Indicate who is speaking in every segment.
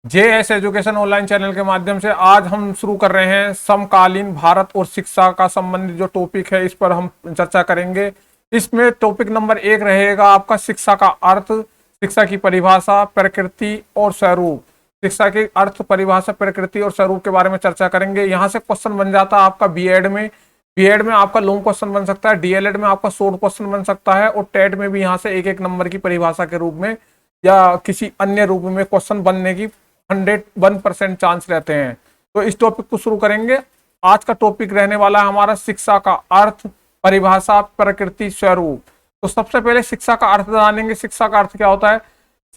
Speaker 1: JS education online channel के माध्यम से आज हम शुरू कर रहे हैं समकालीन भारत और शिक्षा का संबंधित जो टॉपिक है इस पर हम चर्चा करेंगे। इसमें टॉपिक नंबर 1 रहेगा आपका शिक्षा का अर्थ, शिक्षा की परिभाषा, प्रकृति और स्वरूप। शिक्षा के अर्थ, परिभाषा, प्रकृति और स्वरूप के बारे में चर्चा करेंगे। यहाँ से क्वेश्चन बन जाता है आपका बीएड में आपका लॉन्ग क्वेश्चन बन सकता है, डीएलएड में आपका शॉर्ट क्वेश्चन बन सकता है और टेट में भी यहाँ से एक एक नंबर की परिभाषा के रूप में या किसी अन्य रूप में क्वेश्चन बनने की 101% चांस रहते हैं। तो इस टॉपिक को शुरू करेंगे। आज का टॉपिक रहने वाला है हमारा शिक्षा का अर्थ, परिभाषा, प्रकृति, स्वरूप। तो सबसे पहले शिक्षा का अर्थ जानेंगे। शिक्षा का अर्थ क्या होता है?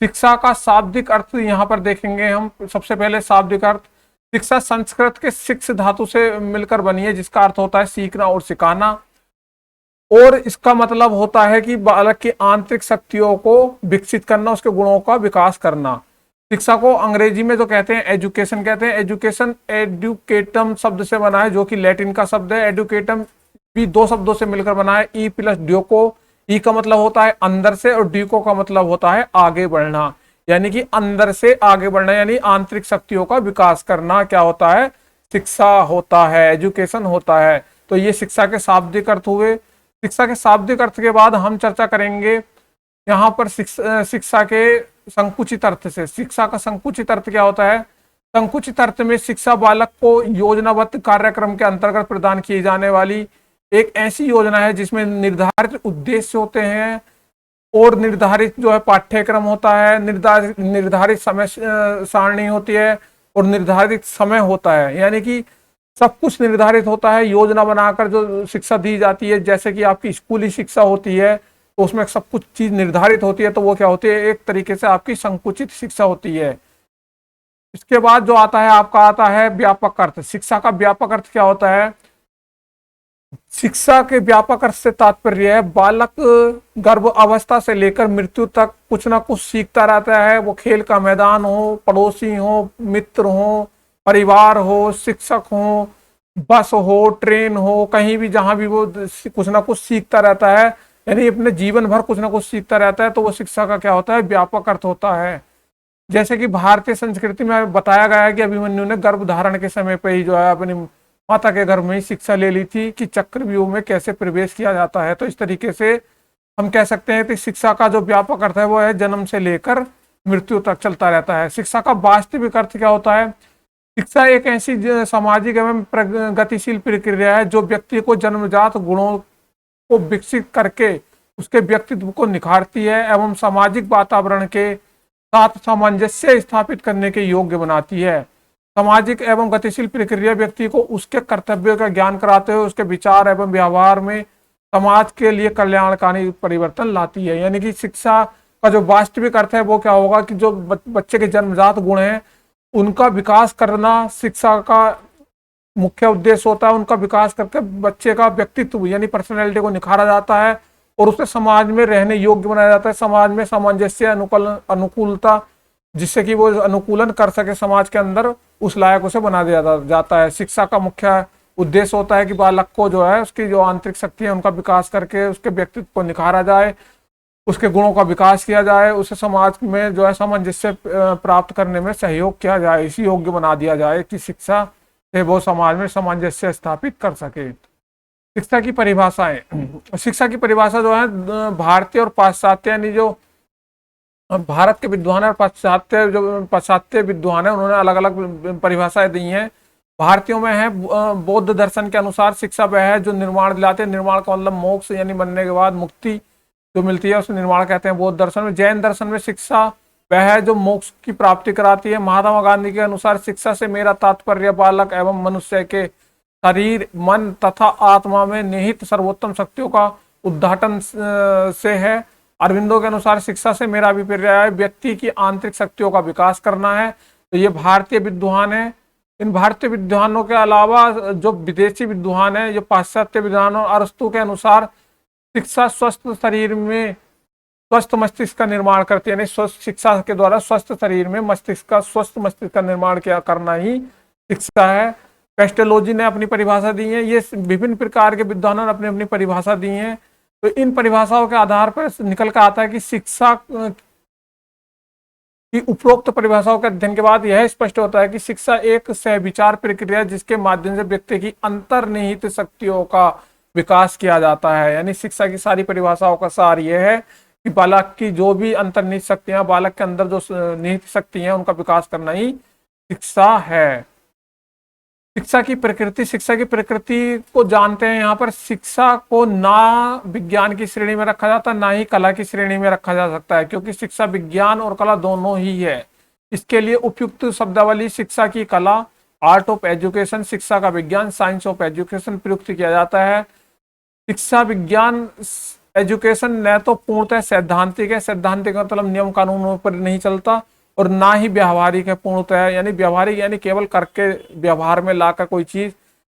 Speaker 1: शिक्षा का शाब्दिक अर्थ यहाँ पर देखेंगे हम। सबसे पहले शाब्दिक अर्थ, शिक्षा संस्कृत के शिक्ष धातु से मिलकर बनी है, जिसका अर्थ होता है सीखना और सिखाना। और इसका मतलब होता है कि बालक की आंतरिक शक्तियों को विकसित करना, उसके गुणों का विकास करना। शिक्षा को अंग्रेजी में जो कहते हैं एजुकेशन कहते हैं। एजुकेशन एडुकेटम शब्द से बना है, जो कि लैटिन का शब्द है। एडुकेटम भी दो शब्दों से मिलकर बना है, ई प्लस ड्योको। ई का मतलब होता है अंदर से और ड्यूको का मतलब होता है आगे बढ़ना, यानी कि अंदर से आगे बढ़ना, यानी आंतरिक शक्तियों का विकास करना क्या होता है? शिक्षा होता है, एजुकेशन होता है। तो ये शिक्षा के शाब्दिक अर्थ हुए। शिक्षा के शाब्दिक अर्थ के बाद हम चर्चा करेंगे यहाँ पर शिक्षा के संकुचित अर्थ से। शिक्षा का संकुचित अर्थ क्या होता है? संकुचित अर्थ में शिक्षा बालक को योजनाबद्ध कार्यक्रम के अंतर्गत प्रदान की जाने वाली एक ऐसी योजना है जिसमें निर्धारित उद्देश्य होते हैं और निर्धारित जो है पाठ्यक्रम होता है, निर्धारित समय सारणी होती है और निर्धारित समय होता है। यानी कि सब कुछ निर्धारित होता है, योजना बनाकर जो शिक्षा दी जाती है। जैसे कि आपकी स्कूली शिक्षा होती है तो उसमें सब कुछ चीज निर्धारित होती है, तो वो क्या होती है? एक तरीके से आपकी संकुचित शिक्षा होती है। इसके बाद जो आता है आपका आता है व्यापक अर्थ। शिक्षा का व्यापक अर्थ क्या होता है? शिक्षा के व्यापक अर्थ से तात्पर्य है बालक गर्भ अवस्था से लेकर मृत्यु तक कुछ ना कुछ सीखता रहता है। वो खेल का मैदान हो, पड़ोसी हो, मित्र हो, परिवार हो, शिक्षक हो, बस हो, ट्रेन हो, कहीं भी जहां भी वो कुछ ना कुछ सीखता रहता है, यानी अपने जीवन भर कुछ ना कुछ सीखता रहता है। तो वो शिक्षा का क्या होता है? व्यापक अर्थ होता है। जैसे कि भारतीय संस्कृति में बताया गया है कि अभिमन्यु ने गर्भ धारण के समय पे ही जो है अपनी माता के गर्भ में ही शिक्षा ले ली थी कि चक्रव्यूह में कैसे प्रवेश किया जाता है। तो इस तरीके से हम कह सकते हैं कि शिक्षा का जो व्यापक अर्थ है वो है जन्म से लेकर मृत्यु तक चलता रहता है। शिक्षा का वास्तविक अर्थ क्या होता है? शिक्षा एक ऐसी सामाजिक एवं गतिशील प्रक्रिया है जो व्यक्ति को जन्मजात गुणों को विकसित करके उसके व्यक्तित्व को निखारती है एवं सामाजिक वातावरण के साथ सामंजस्य स्थापित करने के योग्य बनाती है। सामाजिक एवं गतिशील प्रक्रिया व्यक्ति को उसके कर्तव्यों का ज्ञान कराते हुए उसके विचार एवं व्यवहार में समाज के लिए कल्याणकारी परिवर्तन लाती है। यानी कि शिक्षा का जो वास्तविक अर्थ है वो क्या होगा कि जो बच्चे के जन्मजात गुण हैं उनका विकास करना शिक्षा का मुख्य उद्देश्य होता है। उनका विकास करके बच्चे का व्यक्तित्व यानी पर्सनैलिटी को निखारा जाता है और उसे समाज में रहने योग्य बनाया जाता है। समाज में सामंजस्य, अनुकूलता, जिससे कि वो अनुकूलन कर सके समाज के अंदर, उस लायक उसे बना दिया जाता है। शिक्षा का मुख्य उद्देश्य होता है कि बालक को जो है उसकी जो आंतरिक शक्ति है उनका विकास करके उसके व्यक्तित्व को निखारा जाए, उसके गुणों का विकास किया जाए, उसे समाज में जो है सामंजस्य प्राप्त करने में सहयोग किया जाए, इसी योग्य बना दिया जाए कि शिक्षा से वो समाज में सामंजस्य स्थापित कर सके। शिक्षा की परिभाषाएं। शिक्षा की परिभाषा जो है भारतीय और पाश्चात्य, यानी जो भारत के विद्वान है और पाश्चात्य विद्वान है, उन्होंने अलग अलग परिभाषाएं दी हैं। भारतीयों में है बौद्ध दर्शन के अनुसार शिक्षा वह है जो निर्माण दिलाते हैं। निर्माण का मतलब मोक्ष, यानी मरने के बाद मुक्ति जो मिलती है उसे निर्माण कहते हैं बौद्ध दर्शन में। जैन दर्शन में शिक्षा वह है जो मोक्ष की प्राप्ति कराती है। महात्मा गांधी के अनुसार शिक्षा से मेरा तात्पर्य बालक एवं मनुष्य के शरीर, मन तथा आत्मा में निहित सर्वोत्तम शक्तियों का उद्घाटन से है। अरविंदो के अनुसार शिक्षा से मेरा अभिप्राय व्यक्ति की आंतरिक शक्तियों का विकास करना है। तो ये भारतीय विद्वान है। इन भारतीय विद्वानों के अलावा जो विदेशी विद्वान है, जो पाश्चात्य विद्वान और अरस्तु के अनुसार शिक्षा स्वस्थ शरीर में स्वस्थ मस्तिष्क का निर्माण करती है। यानी स्वस्थ शिक्षा के द्वारा स्वस्थ शरीर में स्वस्थ मस्तिष्क का निर्माण किया करना ही शिक्षा है। पेस्टेलोजी ने अपनी परिभाषा दी है। ये विभिन्न प्रकार के विद्वानों ने अपनी अपनी परिभाषा दी है। तो इन परिभाषाओं के आधार पर निकल कर आता है कि शिक्षा कि उपरोक्त परिभाषाओं के अध्ययन के बाद यह स्पष्ट होता है कि शिक्षा एक सहविचार प्रक्रिया है जिसके माध्यम से व्यक्ति की अंतर्निहित शक्तियों का विकास किया जाता है। यानी शिक्षा की सारी परिभाषाओं का सार यह है कि बालक की जो भी अंतर्निहित शक्तियां, बालक के अंदर जो निहित शक्ति हैं, उनका विकास करना ही शिक्षा है। शिक्षा की प्रकृति को जानते हैं। यहाँ पर शिक्षा को ना विज्ञान की श्रेणी में रखा जाता, ना ही कला की श्रेणी में रखा जा सकता है, क्योंकि शिक्षा विज्ञान और कला दोनों ही है। इसके लिए उपयुक्त शब्दावली शिक्षा की कला, आर्ट ऑफ एजुकेशन, शिक्षा का विज्ञान, साइंस ऑफ एजुकेशन प्रयुक्त किया जाता है। शिक्षा विज्ञान एजुकेशन न तो पूर्णतः सैद्धांतिक है, सैद्धांतिक मतलब नियम कानूनों पर नहीं चलता, और ना ही व्यावहारिक है पूर्णतः। यानी व्यावहारिक यानी केवल करके व्यवहार में लाकर कोई चीज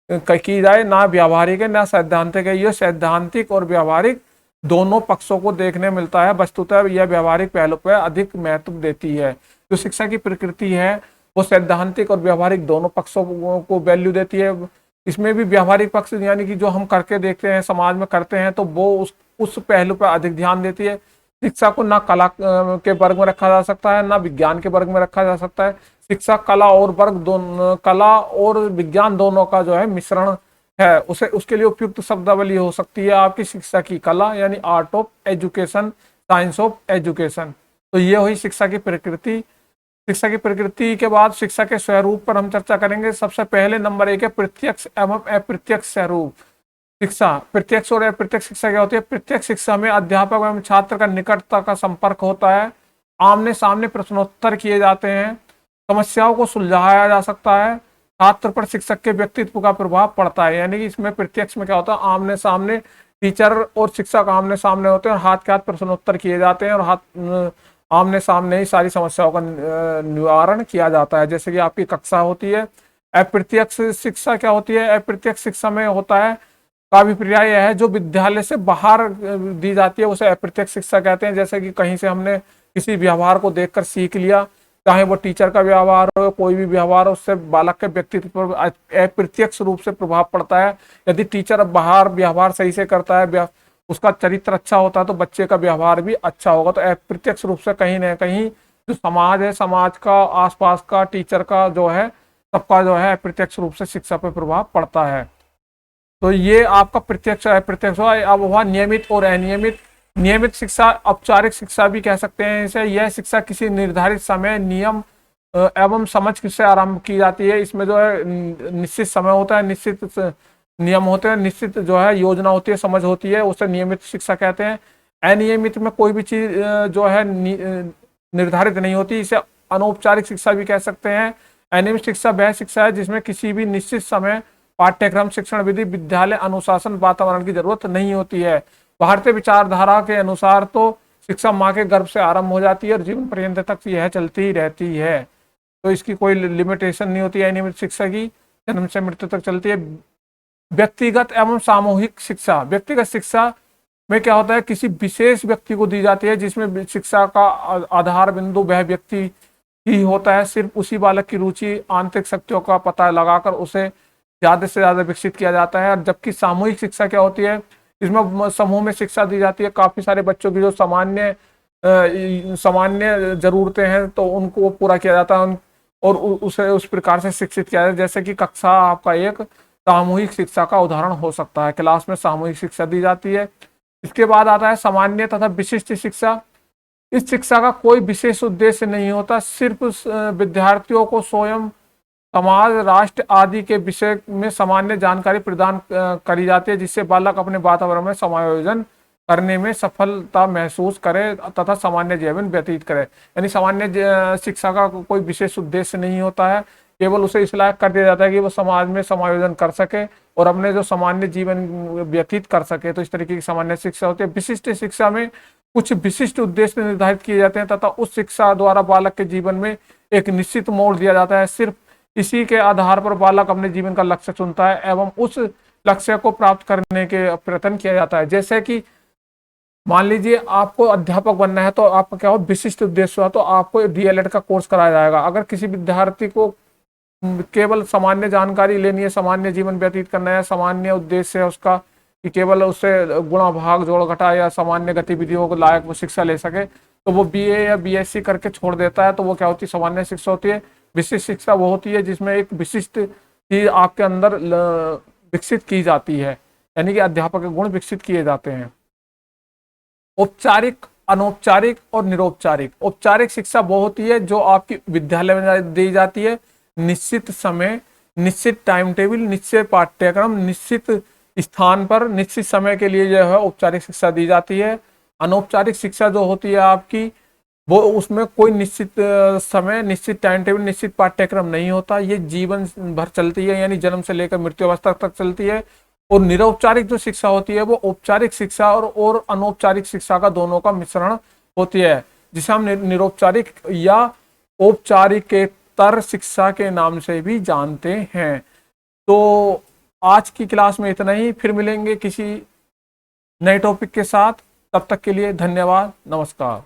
Speaker 1: की जाए, ना व्यावहारिक है ना सैद्धांतिक है। यह सैद्धांतिक और व्यावहारिक दोनों पक्षों को देखने मिलता है। वस्तुतः यह व्यावहारिक पहलू पर अधिक महत्व देती है। जो शिक्षा की प्रकृति है वो सैद्धांतिक और व्यावहारिक दोनों पक्षों को वैल्यू देती है। इसमें भी व्यावहारिक पक्ष यानी कि जो हम करके देखते हैं, समाज में करते हैं, तो वो उस पहलू पर अधिक ध्यान देती है। शिक्षा को ना कला के वर्ग में रखा जा सकता है, ना विज्ञान के वर्ग में रखा जा सकता है। शिक्षा कला और वर्ग दोनों, कला और विज्ञान दोनों का जो है मिश्रण है। उसे उसके लिए उपयुक्त शब्दावली हो सकती है आपकी शिक्षा की कला, यानी art of education, science of education. तो ये हुई शिक्षा की प्रकृति। शिक्षा की प्रकृति के बाद शिक्षा के स्वरूप पर हम चर्चा करेंगे। सबसे पहले नंबर 1 है प्रत्यक्ष एवं अप्रत्यक्ष स्वरूप शिक्षा। प्रत्यक्ष और अप्रत्यक्ष शिक्षा क्या होती है? प्रत्यक्ष शिक्षा में अध्यापक एवं छात्र का निकटता का संपर्क होता है, आमने सामने प्रश्नोत्तर किए जाते हैं, समस्याओं को सुलझाया जा सकता है, छात्र पर शिक्षक के व्यक्तित्व का प्रभाव पड़ता है। यानी कि इसमें प्रत्यक्ष में क्या होता है, आमने सामने टीचर और शिक्षक आमने सामने होते हैं और हाथ के हाथ प्रश्नोत्तर किए जाते हैं, और हाथ आमने सामने ही सारी समस्याओं का निवारण किया जाता है, जैसे कि आपकी कक्षा होती है। अप्रत्यक्ष शिक्षा क्या होती है? अप्रत्यक्ष शिक्षा में होता है का अभिप्राय यह है जो विद्यालय से बाहर दी जाती है, उसे अप्रत्यक्ष शिक्षा कहते हैं। जैसे कि कहीं से हमने किसी व्यवहार को देखकर सीख लिया, चाहे वो टीचर का व्यवहार हो, कोई भी व्यवहार हो, उससे बालक के व्यक्तित्व पर अप्रत्यक्ष रूप से प्रभाव पड़ता है। यदि टीचर बाहर व्यवहार सही से करता है, उसका चरित्र अच्छा होता है, तो बच्चे का व्यवहार भी अच्छा होगा। तो अप्रत्यक्ष रूप से कहीं ना कहीं जो समाज है, समाज का, आसपास का, टीचर का जो है, सबका जो है अप्रत्यक्ष रूप से शिक्षा पर प्रभाव पड़ता है। तो ये आपका प्रत्यक्ष अप्रत्यक्ष हुआ। अब हुआ नियमित और अनियमित। नियमित शिक्षा, औपचारिक शिक्षा भी कह सकते हैं इसे। यह शिक्षा किसी निर्धारित समय, नियम एवं समझ से आरंभ की जाती है। इसमें जो है निश्चित समय होता है, निश्चित नियम होते हैं, निश्चित जो है योजना होती है, समझ होती है, उसे नियमित शिक्षा कहते हैं। अनियमित में कोई भी चीज जो है निर्धारित नहीं होती, इसे अनौपचारिक शिक्षा भी कह सकते हैं। अनियमित शिक्षा वह शिक्षा है जिसमें किसी भी निश्चित समय, पाठ्यक्रम, शिक्षण विधि, विद्यालय अनुशासन, वातावरण की जरूरत नहीं होती है। भारतीय विचारधारा के अनुसार तो शिक्षा माँ के गर्भ से आरंभ हो जाती है और जीवन पर्यंत तक यह चलती ही रहती है। तो इसकी कोई लिमिटेशन नहीं होती है नियमित शिक्षा की, जन्म से मृत्यु तक चलती है। व्यक्तिगत एवं सामूहिक शिक्षा। व्यक्तिगत शिक्षा में क्या होता है, किसी विशेष व्यक्ति को दी जाती है, जिसमें शिक्षा का आधार बिंदु वह व्यक्ति ही होता है। सिर्फ उसी बालक की रुचि, आंतरिक शक्तियों का पता लगाकर उसे ज्यादा से ज्यादा विकसित किया जाता है। और जबकि सामूहिक शिक्षा क्या होती है, इसमें समूह में शिक्षा दी जाती है। काफी सारे बच्चों की जो सामान्य जरूरतें हैं, तो उनको पूरा किया जाता है और उसे उस प्रकार से शिक्षित किया जाता है। जैसे कि कक्षा आपका एक सामूहिक शिक्षा का उदाहरण हो सकता है। क्लास में सामूहिक शिक्षा दी जाती है। इसके बाद आता है सामान्य तथा विशिष्ट शिक्षा। इस शिक्षा का कोई विशेष उद्देश्य नहीं होता, सिर्फ विद्यार्थियों को स्वयं, समाज, राष्ट्र आदि के विषय में सामान्य जानकारी प्रदान करी जाती है, जिससे बालक अपने वातावरण में समायोजन करने में सफलता महसूस करे तथा सामान्य जीवन व्यतीत करे। यानी सामान्य शिक्षा का कोई विशेष उद्देश्य नहीं होता है, केवल उसे इस लायक कर दिया जाता है कि वो समाज में समायोजन कर सके और अपने जो सामान्य जीवन व्यतीत कर सके। तो इस तरीके की सामान्य शिक्षा होती है। विशिष्ट शिक्षा में कुछ विशिष्ट उद्देश्य निर्धारित किए जाते हैं तथा उस शिक्षा द्वारा बालक के जीवन में एक निश्चित मोड़ दिया जाता है। सिर्फ इसी के आधार पर बालक अपने जीवन का लक्ष्य चुनता है एवं उस लक्ष्य को प्राप्त करने के प्रयत्न किया जाता है। जैसे कि मान लीजिए आपको अध्यापक बनना है, तो आपका क्या हो, विशिष्ट उद्देश्य हुआ, तो आपको डीएलएड का कोर्स कराया जाएगा। अगर किसी विद्यार्थी को केवल सामान्य जानकारी लेनी है, सामान्य जीवन व्यतीत करना है, सामान्य उद्देश्य है उसका कि केवल उससे गुणा भाग जोड़ घटा या सामान्य गतिविधियों को लायक वो शिक्षा ले सके, तो वो बीए या बीएससी करके छोड़ देता है, तो वो क्या होती है, सामान्य शिक्षा होती है। विशिष्ट शिक्षा वो होती है जिसमें एक विशिष्ट चीज आपके अंदर विकसित की जाती है, यानी कि अध्यापक के गुण विकसित किए जाते हैं। औपचारिक, अनौपचारिक और निरौपचारिक। औपचारिक शिक्षा वो होती है जो आपकी विद्यालय में दी जाती है, निश्चित समय, निश्चित टाइम टेबल, निश्चित पाठ्यक्रम, निश्चित स्थान पर, निश्चित समय के लिए जो है औपचारिक शिक्षा दी जाती है। अनौपचारिक शिक्षा जो होती है आपकी, वो उसमें कोई निश्चित समय, निश्चित टाइम टेबल, निश्चित पाठ्यक्रम नहीं होता, ये जीवन भर चलती है, यानी जन्म से लेकर मृत्यु अवस्था तक चलती है। और निरौपचारिक जो शिक्षा होती है वो औपचारिक शिक्षा और अनौपचारिक शिक्षा का दोनों का मिश्रण होती है, जिसे हम निरौपचारिक या औपचारिकेतर शिक्षा के नाम से भी जानते हैं। तो आज की क्लास में इतना ही, फिर मिलेंगे किसी नए टॉपिक के साथ। तब तक के लिए धन्यवाद, नमस्कार।